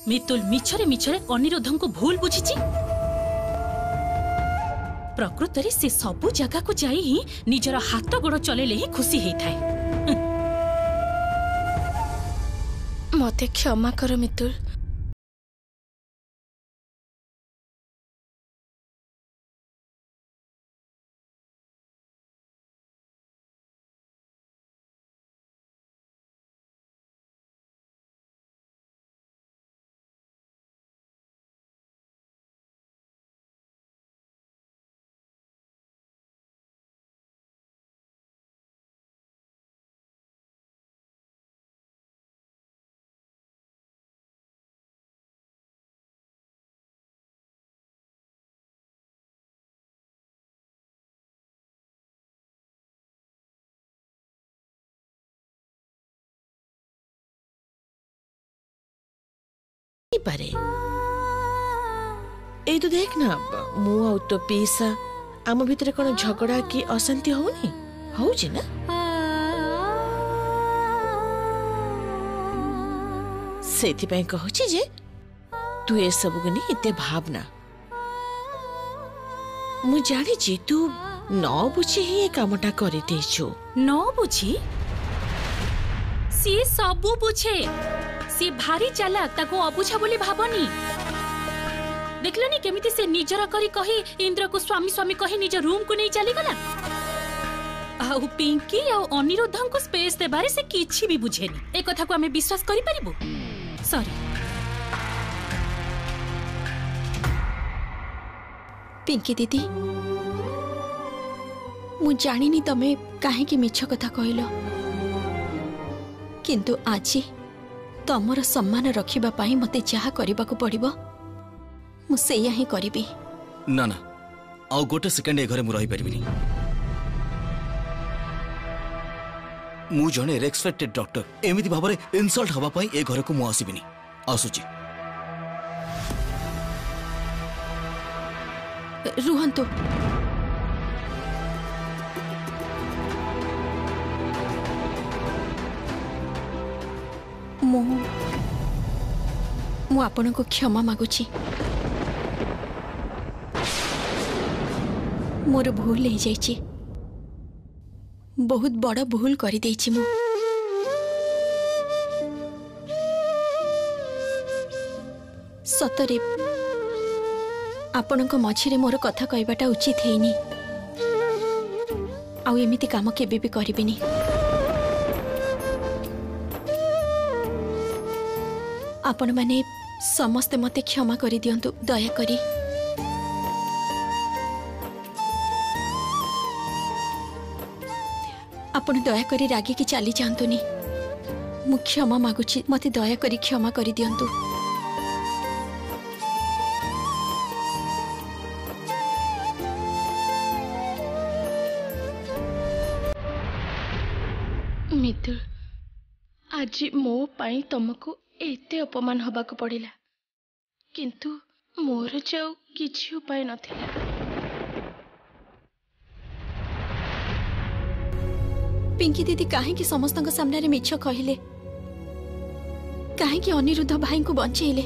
मितुल मिछरे मिछरे अनिरुद्धं को भूल बुझी। प्रकृत रे से सबु जगह को जाई ही निजर हाथ गोड़ चलेले ही खुशी हेइथाय। मते क्षमा कर मितुल। पारे ए तो देख ना मु आ तो पीसा आम भितर कोन झगड़ा की अशांति होनी होउची ना। सेति पय कहूची जे तू ए सब गनी इते भावना मु जानी छी तू न बुझी ही कामटा करि देछु। न बुझी सी सबु बुझे। सी भारी चालाक ताको अबुझा बोली भाबनी। देखलनी केमिति से निजरा करी कही इंद्र को स्वामी स्वामी कही निज रूम को नहीं चली गला। आउ पिंकी आउ अनिरुद्धं को स्पेस दे बारे से किछि भी बुझेनी। ए कथा को हमें विश्वास करि परिबो? सॉरी पिंकी दीदी मु जानिनी तमे काहे की मिछ कथा कहलो, किंतु आजी तमर सम्मान रखिबा पाई मते जहा करबा को पड़िबो मु सेया ही करिबी। ना ना आउ गोटे सेकेंड ए घरे मु रही परिबिनी। मु जने रेस्पेक्टेड डॉक्टर एमिति भाबरे इनसल्ट हवा पाई ए घरे को मु आसीबिनी। आसुची रुहंतु मु आपण को क्षमा मागुची। मोर भूल हो जाइए, बहुत बड़ भूल कर देइछि मु। सतरे आपण मझिरे मोर कथा कहबाटा उचित हेनी। आउ एमिति काम केबे भी करिबिनी। आपण माने समस्ते मते क्षमा करि दियंतु दया करी। आपण दया करी रागी की चली जातुनी। मु क्षमा मागुची, मते दया करी क्षमा करि दियंतु। मितुल आज मो पाई तुमको एते अपमान हबा को पड़िला, किंतु मोर जो किछि उपाय नथिला। पिंकी दीदी काहे की समस्त सामने मिछ कहले, काहे की अनिरुद्ध भाई को बंचेले।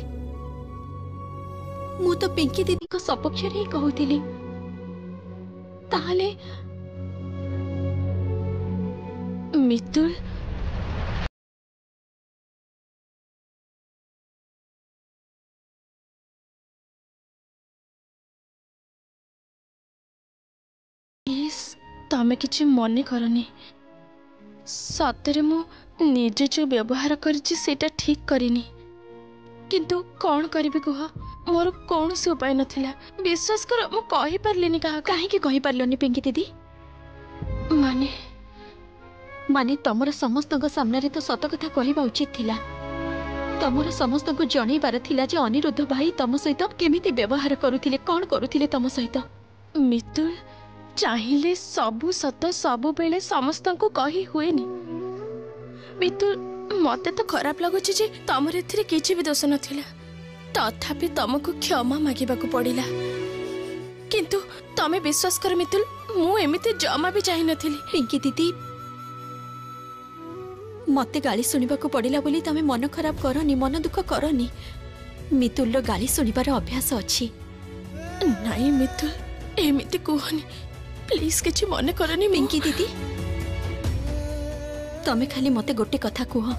मु तो पिंकी दीदी को सपक्ष रे ही कहूतिली। ताहले मितुल तमें किसी मन करनी। सतरे मु निजे जो व्यवहार करिछि ठीक करिनी, किंतु कौन करी कह मोर कौन से उपाय नथिला। विश्वास कर मु कहि परलिनी। काहे की कहि परलोनी पिंकी दीदी? माने तमर समस्त सामने तो सत कथा कहवा उचित थिला। तमर समस्त को जनइबार थिला जे अनिरुद्ध भाई तम सहित केमिति व्यवहार करुथिले, कौन करुथिले तम सहित। मितुल चाहिले सबु सत सबु बेले समस्त को कही हुएनी। मितुल मते तो खराब लगुच जे तमर एथिरे किछि भी दोष नथिला, तथापि तुमको क्षमा मागिबा को पड़िला। किंतु तमे विश्वास कर मितुल मु एमिति जमा भी चाहि नथिली। पिंकी दीदी मते गाली सुनिबा को पड़िला बोली तमे मन खराब करनी, मन दुख करनी। मितुल गाली शुणिबार अभ्यास अच्छी। नहीं मितुल एमिति कहनी प्लीज किछि मने करनी। पिंकी दीदी तमे खाली मते गोटे कथा कुह,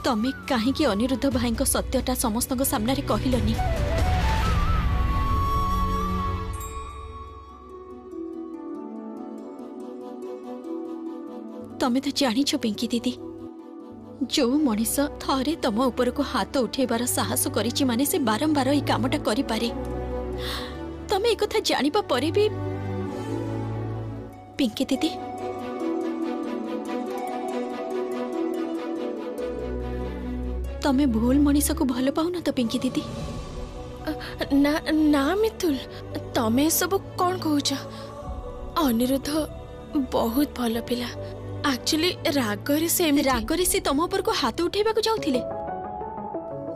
तमे काहेकि अनिरुद्ध भाई सत्यटा समस्त सामने कहलनी? तमे तो जानिछ पिंकी दीदी, जो मनीष थरे तम ऊपर को हाथ उठेबार साहस करिछि माने से बारंबार ई कामटा करि पारे। तमे एक कथा जानिबा परे भी पिंकी दीदी तमे भूल मनीष को भल पाउन तो पिंकी दीदी? ना ना मितुल तमे सब कौन कहूछ? अनिरुद्ध बहुत भल पिला। एक्चुअली रागरे से तम ऊपर को हाथ उठेबा को जाउथिले।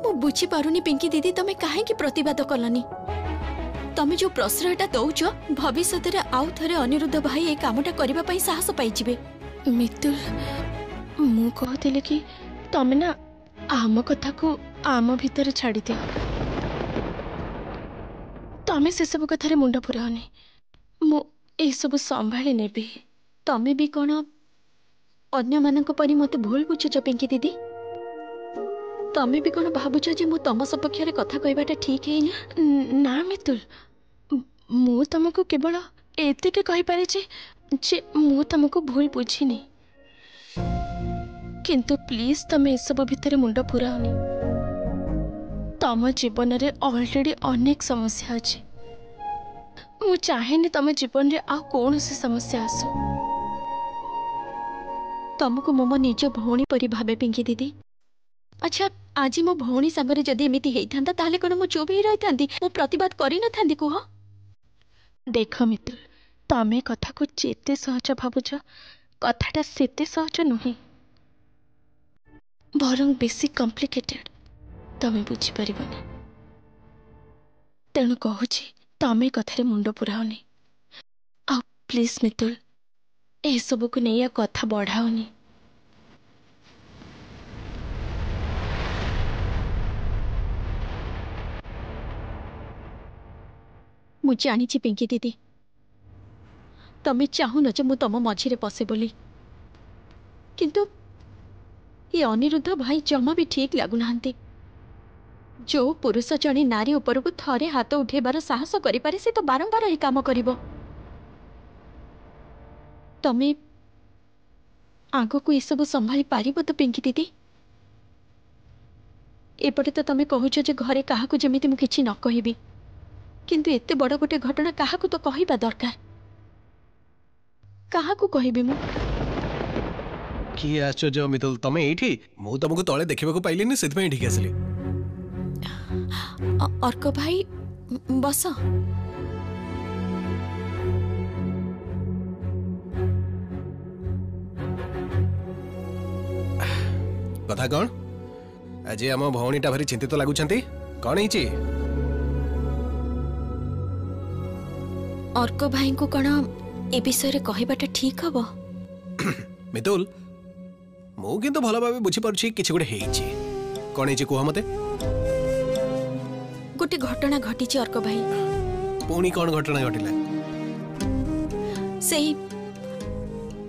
मु बुझी पारुनी पिंकी दीदी तमे काहे की प्रतिवाद कलनी? तमे जो प्रश्रयटा दउछ भविष्य रे आउ थरे अनिरुद्ध भाई ए कामटा करबा पई साहस पाई जिवे। मितुल मु कहतिले कि तमे ना आम कथा को आम भीतर छाड़ी दियो। तमे से सब कथारे मुंड पुराओनी, मु ए सब संभाली नेबी। तमे भी कोन अन्य मानक परी मते भूल बुझुछ पिंकी दीदी? तमे भी कोन भाबुछ जे मु तम सपक्ष रे कथा कहबाटा ठीक है ना मितुल मु तुमको केवल एतिके कहि पारे जे मु तुमको भूल बुझिनी। किंतु प्लीज तमे सब भीतर मुंड पुराओनी। तम जीवन रे ऑलरेडी अनेक समस्या अछि। मु चाहेनी तम जीवन रे आ कौन सी समस्या आसु। तुमको मो निज भौणी परी भावे पिंकी दीदी। अच्छा आज मो भौणी संगरे जदि एमिति हेइथांता ताले कोन मु चुप ही रहिथांती? मु प्रतिवाद करि न थांती कुह? देख मितुल तमे कथा को जेते सहज भाबुछ कथाटा सेते सहज नुहे, बरं बेसी कॉम्प्लिकेटेड तमे बुझी परिबनी। तेणु कहूची तमे कथारे मुंड पुराओनी। आ प्लीज मितुल ए सब को नहीं कथा बढ़ाओनी। मु जानी पिंकी दीदी तमे चाहून जे मु तम मझिरे पसे बोली, किंतु ये अनिरुद्ध भाई जमा भी ठीक लगुनाहांती। जो पुरुष जने नारी ऊपर को थरे हाथ उठेबार साहस करि पारे से तो बारंबार ए काम करिवो। तमे आगो को ये सब संभाली पारिबो तो पिंकी दीदी? एपटे तो तमे कहूछ जे घरे काहाकू जेमिति मु किछि न कहिबी, किंतु एते बड़ गोटे घटना काहाकू तो कहिबा दरकार। काहाकू कहिबी मु? कि आश्चर्य मितुल तमे एठी मु तुमको तळे देखिबा को पाइलिनी सेति पई ठीक आसली। अर्क भाई बस। कथा कौन? आज आम भौणीटा भारी चिंतित लगुछंती कौन हिची? अर्क भाई को कौन ए विषय रे कहबाटा ठीक हबो? मितुल मु किंतु भल भाबे बुझी परछि किछि गोटे हेइछि। कौन हिची कुह मते? गोटे घटना घटिछि अर्क भाई। पुणी कौन घटना घटिला? सेही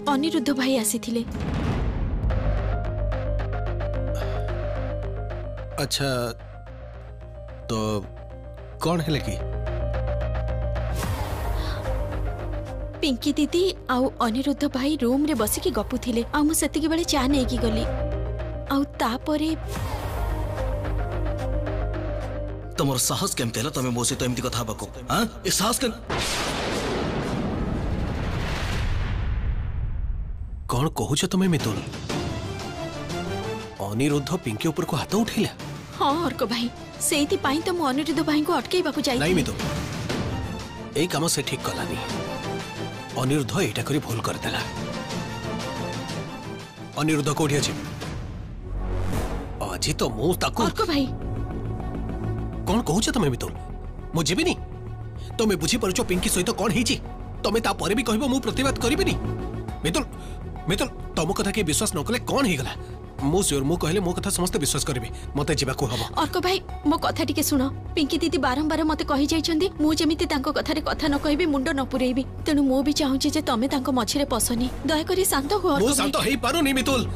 अनिरुद्ध भाई आसीथिले। अच्छा तो कौन है कि? पिंकी दीदी आउ अनिरुद्ध भाई रूम रे बसिकी गपुथिले। आ मु सेतिकी बेले चा नेकी गली। आउ तापरे तमर साहस केमते हला तमे मो सहित एमती कथा बाको? हां ए साहस के कौन कहूछ तमे मितुल? अनिरुद्ध पिंकी ऊपर को हाथ उठैला? हां अर्क भाई सेति पाई तो मु अनिरुद्ध भाई को अटकेबा को जाई। नहीं मितुल ए काम से ठीक कलानी। अनिरुद्ध एटा करी भूल कर देला। अनिरुद्ध कोठी अछि? आज तो मु ताको अर्क भाई कौन कहूछ तमे मितुल? मु जेबिनी तमे बुझी परछो पिंकी सहित कौन हेछि? तमे ता परे भी कहबो मु प्रतिवाद करिबिनी। मितुल मितुल तम कथा के विश्वास न कले कौन हे गला? मु श्योर मु कहले मो कथा समस्त विश्वास करबे मते जीवा को हबो अर्क भाई मो कथा टिके सुनो पिंकी दीदी बारंबार मते कहि जाइछन्ती मु जेमिति तांको कथारे कथा न कहबी मुंडो न पुरेबी तेनु मो भी चाहूची जे तमे तांको मछिरे पसनी दया करी शांत हो मु शांत हेई पारुनी मितुल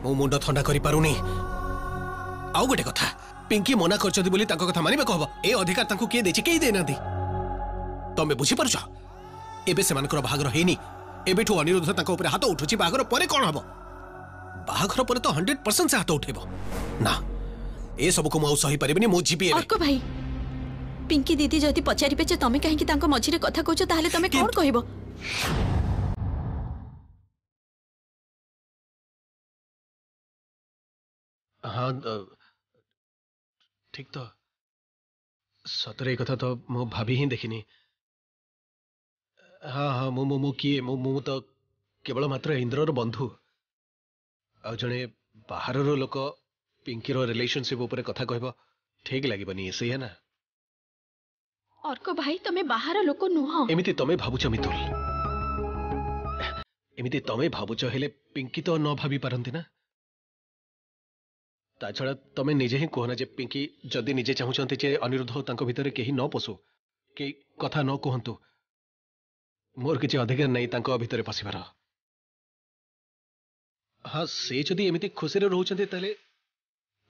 मो मुंडो ठंडा करि पारुनी आउ गोटे कथा पिंकी मना करछथि बोली तांको कथा मानिबे कहबो ए अधिकार तांको के देछि केही देना दी तमे बुझी परछ एबे से मानकर भागर हेनी एबेठु अनिरुद्ध तांको ऊपर हाथ उठुछि भागर परे कोन हबो भागर परे तो 100% से हाथ उठेबो ना ए सब को मु सही परिबेनी मु जीबी अर्क भाई पिंकी दीदी जदि पचारिबे जे तमे काहे कि तांको मछिरे कथा कहछो ताहले तमे कोन कहबो हाँ ठीक तो सतरे कथा तो मु भाभी ही देखिनी हाँ हाँ मु किए मु तो केवल मात्र इंद्रर बंधु आ जने बाहर लोक पिंकी रिलेशनशिप ऊपर कथा कहबो ठीक लागबनी से है ना अर्क भाई तमे बाहर लोक नुह एमिति तमे भाबुछ मितुल एमिति तमे भाबुछ हेले पिंकी तो न भाबी पारंती ना ता छड़ा तमे निजे ही कहना जे पिंकी जदि निजे चाहूचंती जे अनिरुद्ध तांको भितरे केही न पसु के कथा न कहंतु मोर किछि अधिकार नै तांको भितरे पसिबार हाँ से जदि एमिति खुशी रे रहउचंती ताले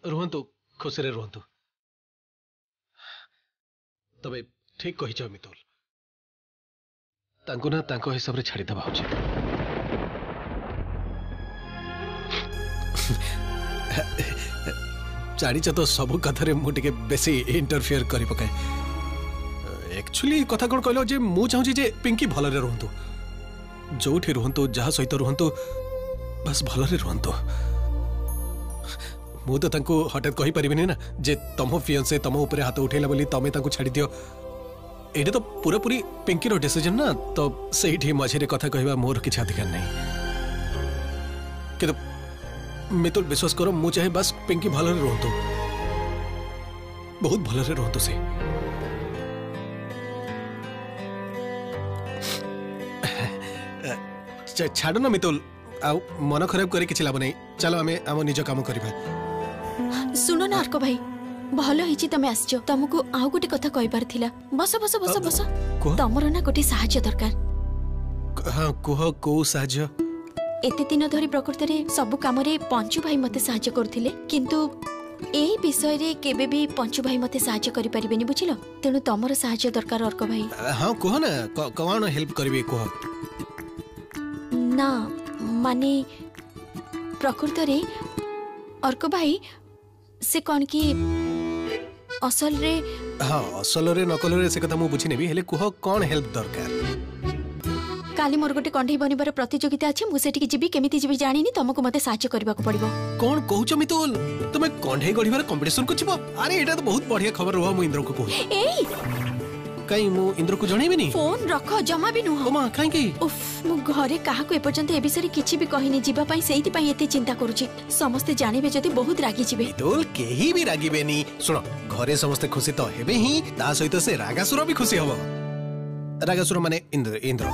रुहंतु खुशी रे रुहंतु तबे ठीक कहिछ मितुल तांको ना तांको हिसाब रे छाड़ी दबा उचित जानी तो सब कथा मुझे बेसी इंटरफियर कर पकाए एक्चुअली कथा कौन कहल जे मु चाहूँ जे पिंकी भलरे रुहंतु जोठी रुहंतु जहाँ सहित रुहंतु बस भलरे रुहंतु मु तो तांको हठात कहि परिबिनी ना जे तम फियंसे तम ऊपर हाथ उठेला बोली तमे तांको छाड़ी दियो एटा तो पूरा पूरी पिंकी रो डिसीजन ना तो सेठी मझे कथा कहबा मोर किछ अधिकार नहीं कि मितुल विश्वास करो मु चाहे बस पिंकी भलरे रहतु बहुत भलरे रहतु से छाड़ ना मितुल आ मन खराब करे किछ लाभ नहीं चलो आमे आम निज काम करबा सुनो ना अर्क भाई भलो हिची तमे आछो तुमको आउ गोटे कथा कहि पार थिला बस बस बस बस तमरो ना गोटे सहायता दरकार हां कोह को सहायता एते दिन धरी प्रकृति रे सब काम रे पंचु भाई मते सहायता करथिले किंतु एही विषय रे केबे भी पंचु भाई मते सहायता करि परिबेनी बुझिलो तेनु तमरो सहायता दरकार अर्क भाई हां कोह ना कोन हेल्प करबे कोह ना माने प्रकृति रे अर्क भाई से कोन की असल रे हां असल रे नकल रे से कथा मु बुझी नेबी हेले कोह कोन हेल्प दरकार काली मोर गोटे कंढई बनिबार प्रतियोगिता अछि मु सेठी जीबी केमिति जीबी जानिनी तुमको मते सहायता करबा को पड़िबो कोन कहउछ मितुल तुमे कंढई गढिबार कंपटीशन को छिबो अरे एटा तो बहुत बढ़िया खबर रहो मु इंद्र को कहू एई काई मु इंद्र को जणैबिनी फोन रख जमा भी नुह ओमा काई की उफ मु घरे काहा को एपर्यंत ए विषय किछि भी कहिनी जीबा पई सेहिति पई एते चिंता करूची समस्त जानिबे जति बहुत रागी जिबे मितुल केही भी रागीबेनी सुनो घरे समस्त खुशी तो हेबे ही ता सहित से रागासुर भी खुशी हबो रागासुर माने इंद्र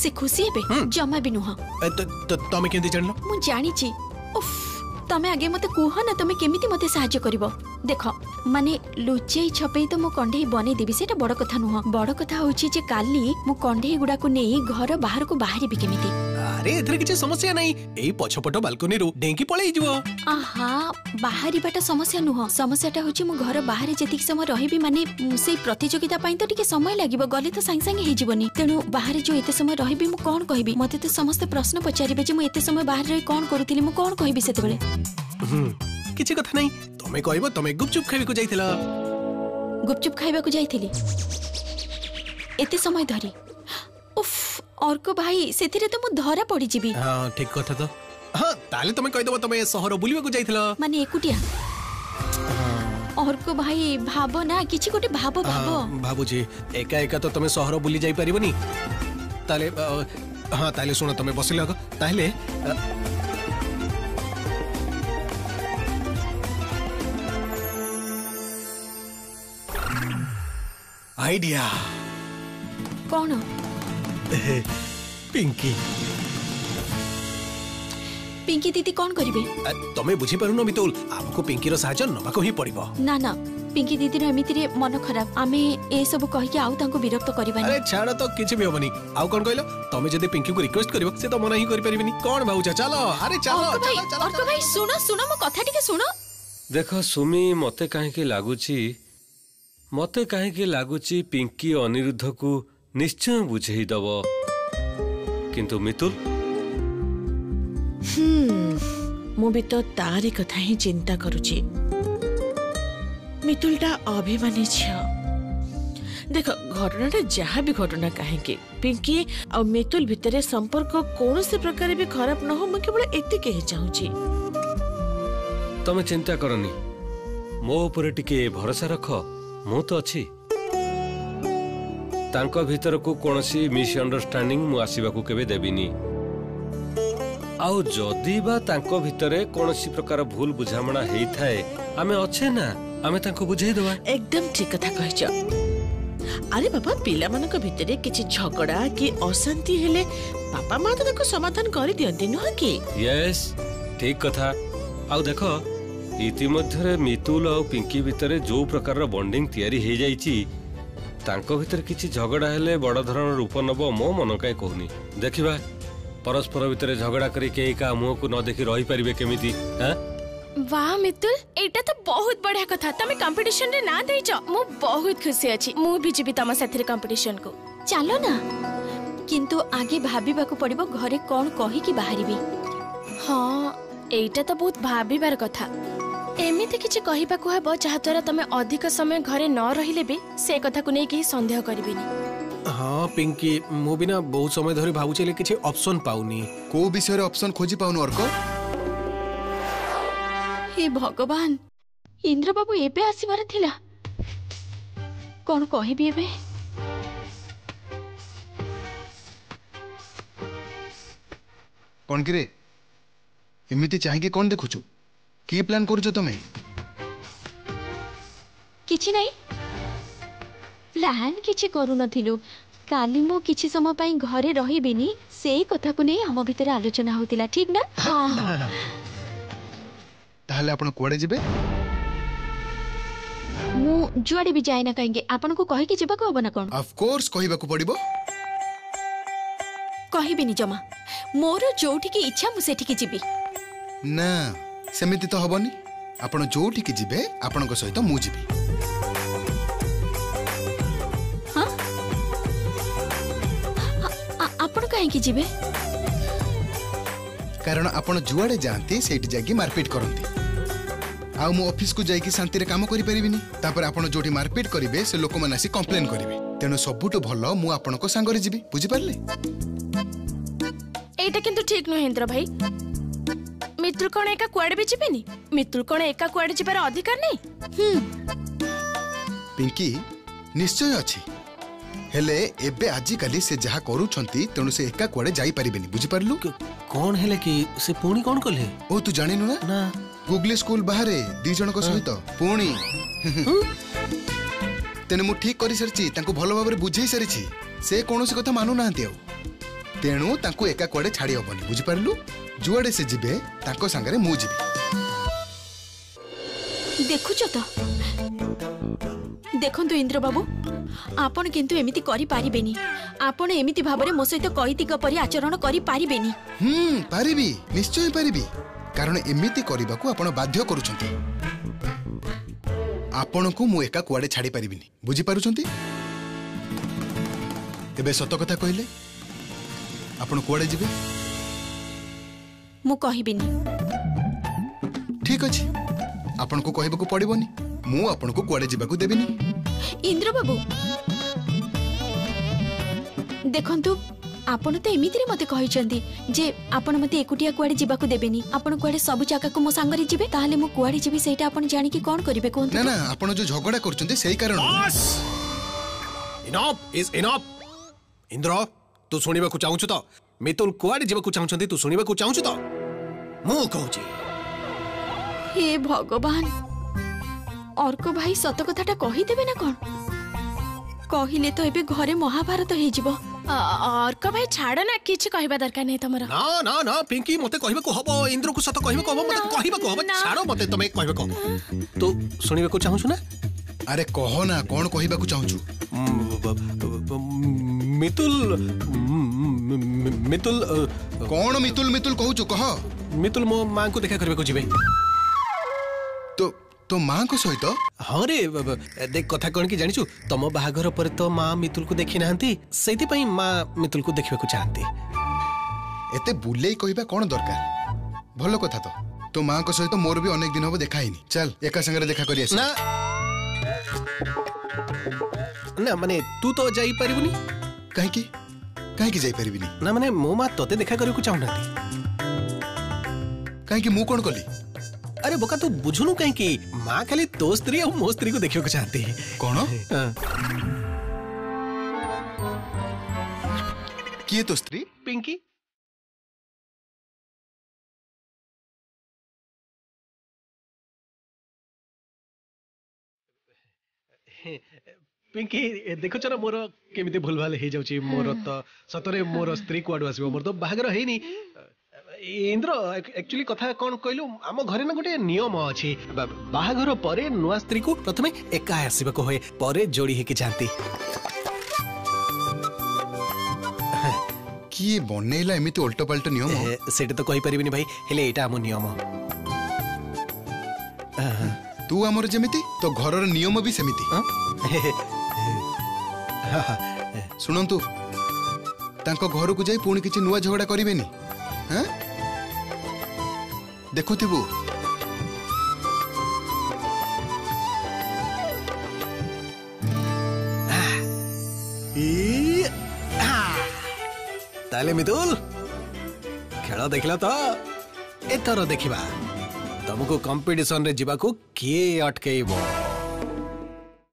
से खुशी हेबे जमा भी नुह तमे केंदी जानलो मु जानी छी उफ तमे आगे मते कुह ना तमे केमिति मते सहायता करबो देखो माने लुचेई छपेई तो मु कंढई बने देबी सेटा बड़ कथा नुह बड़ कथा होची जे काली मु कंढई गुडा को नेई घर बाहर को बाहरी भी केमिति अरे एथरे किछ समस्या नै एई पछपट बालकनी रो डेंकी पळेई जिवो आहा बाहरी बाटा समस्या नुह समस्याटा होची मु घर बाहर जेतिक समय रहिबी माने सेई प्रतियोगिता पई तो टिके समय लागिबो गले तो सांग सांग हे जीवनी तेनु बाहर जो एते समय रहिबी मु कोन कहबी मते तो समस्त प्रश्न पचारिबे जे मु एते समय बाहर रही कोन करूतिली मु कोन कहबी सेते बेले किछि कथा नै तमे कहबो तमे गुपचुप खाइबे को जाइथिला गुपचुप खाइबा को जाइथिली एते समय धरी उफ अर्क भाई सेथिरे तो मु धरा पड़ी जीबी हां ठीक कथा तो हां ताले तमे कहि देबो तमे शहर बुलिबा को जाइथिला माने एकुटिया अर्क भाई भाबो ना किछि गोटे भाबो भाबुजी एका एका तो तमे शहर बुली जाई परिबोनी ताले हां ताले सुनो तमे बसिला ताले आइडिया कौन पिंकी पिंकी दीदी कौन करिवे? तमे बुझी पारुनो मितुल हमको पिंकी रो साहाय्य नबाको ही पड़िबो। ना ना पिंकी दीदी रो एमिति रे मन खराब आमे ए सब कहि के आउ तांको विरक्त करबानी। अरे छाड़ तो किछि भी होबनी। आउ कोन कहलो तमे जदी पिंकी को रिक्वेस्ट करबो से तो मना ही करि परिबिनी। कोन भाऊजा चलो अरे चलो चलो और भाई सुनो सुनो मो कथा टिके सुनो। देखो सुमी मते काहे के लागुची पिंकी अनिरुद्ध को निश्चय बुझेई दबो किंतु मितुल मु भी तो तारी कथा ही चिंता करुची। मितुलटा अभिमानी झियो देख घटनाटा जहाँ भी घटना कहीं पिंकी और मितुल भितर संपर्क कौन से प्रकार भी खराब न हो केवल एतिके ही चाहूची। तमे चिंता करनी मो ऊपर टिके भरोसा रख मु तो अच्छी तांको भीतर को कोनसी मिसअंडरस्टैंडिंग मु आसीबा को केबे देबिनी आउ जदी बा तांको भितरे कोनसी प्रकार भूल बुझामणा हेई थाए आमे अच्छे ना आमे तांको बुझेई देबा। एकदम ठीक कथा कहछ। अरे बाबा पिला मानक भितरे किछि झगड़ा कि अशांति हेले पापा मां तो ताको समाधान करि दियंती न कि? यस ठीक कथा। आउ देखो इतिमध्यरे मितुल और पिंकी भितरे जो प्रकार बॉन्डिंग तैयारी हे जाईची तांको भितर किछि झगड़ा हेले बड़ धरण रूप नबो मो मन काई कहूनी। देखिबा परस्पर भितर झगड़ा करी के का मुंह को न देखि रही परिबे केमिति। हां वाह मितुल एटा तो बहुत बढ़िया कथा। तमे कंपटीशन रे ना देइछ मु बहुत खुशी अछि। मु भी जीबी तम साथी रे कंपटीशन को। चलो ना किंतु आगे भाबीबा को पड़िबो घरे कोन कहि कि बाहरीबी। हां एटा तो बहुत भाबीबार कथा। एमिति किछि कहिबा को हबो जहा द्वारा तमे अधिक समय घरे न रहिले बे से कथा को नै कि संदेह करबिनी। हाँ पिंकी मु बिना बहुत समय धरि भाबु चले किछि ऑप्शन पाउनी। को विषय रे ऑप्शन खोजी पाउनु अर्क? हे भगवान इंद्र बाबू एबे आसीबार थिला कोन कहिबी एबे? कोन किरे एमिति चाहिए कोन देखुछु की प्लान करूछ तमे? किछि नै प्लान किछि करू नथिलु काली मो किछि समय पई घरे रहिबिनी सेई कथा को नै हम भितर आलोचना होतिला ठीक ना? हां ताहले आपण कोडे जिबे? मु जुआडे भी जाय ना कहेंगे आपण को कहि के जिबा को बना कोन? ऑफ कोर्स कहिबा को पड़िबो। कहिबिनी जमा मोर जोठी की इच्छा मु सेठी की जिबी ना सेमिति तो हबनी। आपण जोठी की जिबे आपण को सहित मु जिबी। हां आपण काहे की जिबे? कारण आपण जुआडे जानती सेठी जागी मारपीट करंती आ मु ऑफिस को जाई की शांति रे काम करि परिबिनी। तापर आपण जोठी मारपीट करिवे से लोक मानसी कंप्लेन करिवे तेनो सबुटो भलो मु आपण को संग रे जिबी बुझि परले? एटा किंतु ठीक न हेंद्र भाई। मितुल कोन एका कुआडे भी जिबेनी? मितुल कोन एका कुआडे जिबार अधिकार नै? पिंकी निश्चय अछि हेले एबे आजि काली से जहा करूछंती तेनु से एका कुआडे जाई परिबेनी बुझि परलु? कोन हेले कि से पुणी कोन करले? ओ तू जानिनु ना? ना गुगली स्कूल बाहरे दी जन को सहित पुणी तेने मु ठीक करि सरछि तांको भलो भाबरे बुझेई सरछि से कोनोसी कथा मानु नाहंती आउ तेणु तांको एका कुआडे छाड़ी हबनी बुझि परलु? जुआडे से जिबे तांको संगरे मु जिबी। देखुछ तो देखंतु इंद्र बाबू आपण किंतु एमिति करि पारिबेनी। आपण एमिति भाबरे मो सहित कहितिक परि आचरण करि पारिबेनी। पारिबी निश्चय पारिबी कारण एमिति करिबा को आपण बाध्य करूछंती। आपण को मु एका कुआडे छाड़ी पारिबिनी बुझि पारुछंती? एबे सत कथा कहिले आपण कुआडे जिबे? मु कहिबिनी। ठीक अछि आपण को कहबा को पड़िबोनी मु आपण को कुआडे जिबा को देबिनी। इंद्र बाबू देखंतु आपण तो एमिति रे मते कहिचंदी जे आपण मते एकुटिया कुआडे जिबा को देबेनी। आपण कुआडे सब जाका को मो संग रे जिबे ताहाले मु कुआडे जिबी सेटा आपण जानि कि कोन करिवे कोन? ना ना आपण जो झगड़ा करचंती सेही कारण। Enough is enough. इंद्र तू सुनिबा को चाहूछु तो मितुल कुआडे जिबा को चाहूछंती तू सुनिबा को चाहूछु तो मु कहूची। हे भगवान अर्क भाई सत कथाटा कहि देबे ना कोन? कहिले तो एबे घरे महाभारत हे जिवो। अर्क भाई छाड़ ना किछि कहबा दरकार नहीं तमरा। ना ना ना पिंकी मते कहबे को हबो इंद्र को सत कहबे को हबो मते कहबे को हबो छाड़ो मते तमे कहबे को तो सुनिबे को चाहू ना। अरे कहो ना कौन कहबा को चाहू मितुल मितुल कौन मितुल मितुल कहू कह मितुल मो मां को देखा करबे को जिबे तो मां को सहित। हाँ रे देख कथा कौन की जानिछु तम बाहाघर पर तो मां मितुल को देखी नांती सेति पई मां मितुल को देखबे को चाहंती। एते बुलेई कहबा कौन दरकार भलो कथा तो मां को सहित मोर भी अनेक दिन हो देखा ही नहीं। चल एका संगे देखा करी आसी। ना ना माने तू तो जाई परिबुनी काहे की जाई परिबिनी ना माने मो मां तोते देखा करी को चाहनाती काहे की मु कोन कली। अरे बोका तू बुझुनु कहीं की माँ खाली तो स्त्री और मो स्त्री को देखियो को चाहती है। कौन किए तो स्त्री पिंकी पिंकी देखो ना मोर केमिति भूल भाल हो जाउची मोर तो सतरे मोर स्त्री कुआडू आसीबो मोर तो बाहागर हेनी। इंद्र एक्चुअली कथा कौन कहलु आम घरे ना गोटे नियम अच्छी बाहाघर परे नुआ स्त्री को प्रथमे एका आसबाक हुए परे जोड़ी हेकि जाती। किए बनेला एमिति उल्टा पल्टा नियम सेटा तो कहि परिबिनी भाई हेले एटा आम नियम। तू आमर जेमिति तो घरर नियम भी सेमिति। सुनंतु तांको घर को जाई पुणी किछि नुआ झगड़ा करिवेनी। हां देखुथिबु ताले मितुल खेल देखला तो एथर देखिबा तुमको कंपटीशन रे जीवा को किए अटकेइबो।